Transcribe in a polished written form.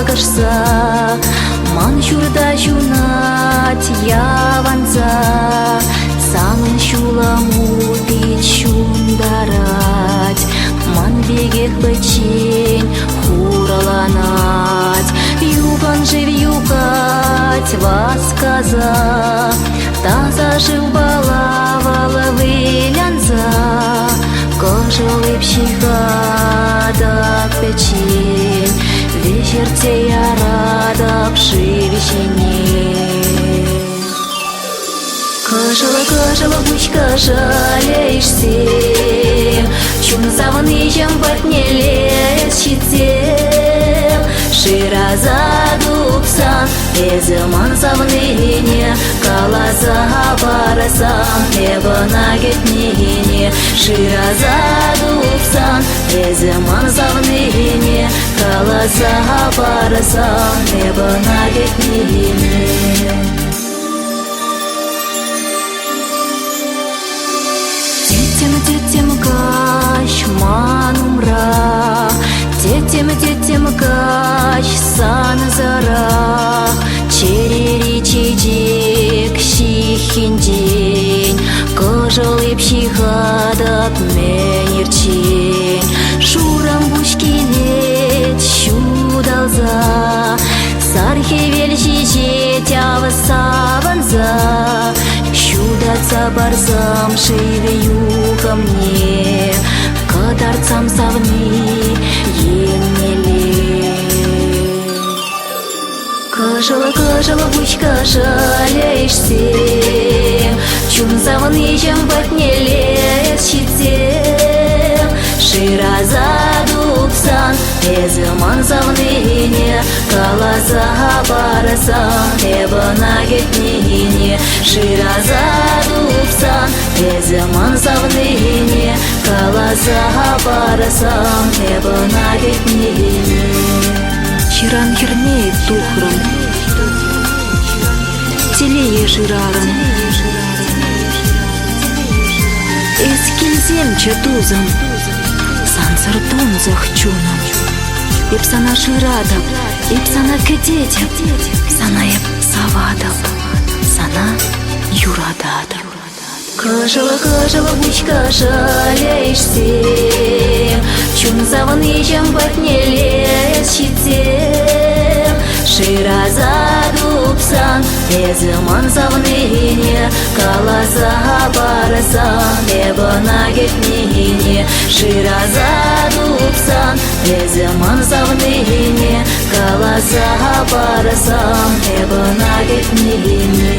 кашса, ман шурда шунать яванца, самын шуламу пить шундарать, ман бегех бычень хураланать, юган жив югать васказа, таза жив балавала вылянза, кожолы психадак печень, вечерце ярадак живещине. Кожала бучка жалеешься, чум заванычем батнелес щител, шира задупсан, эзыман завныне, калаза барасан, небо нагетнине, шира задупсан, эзыман завныне, калаза барасан, небо нагетнине. Детям каш манумра, детям каш санзара, черери чичик шихиндень, кожолы психадак менерчень, шурам бушкилет щудалза, сархевель житява саванза, щудаться барзам шивею ко мне, кадарцам савни еннеле. Кожала бучка жалеешься, чум заванычем батнелес щител, шира задупсан, эзыман завныне, калаза барасан, небо нагетнине, шира задупсан, эзыман завныне, калаза барасан, небо нагетнине. Чиран хернеет тухром, телее жираром, эскильзем чатузом, сансардон захчуном, ипсана ширадом, ипсана кедетем, сана еп савадом, сана юрададом. Кожала бучка жалеешься, чум заванычем батнелес щител, шира задупсан, эзыман завныне, калаза барасан, небо нагетнине, шира задупсан, эзыман завныне, калаза барасан, небо нагетнине.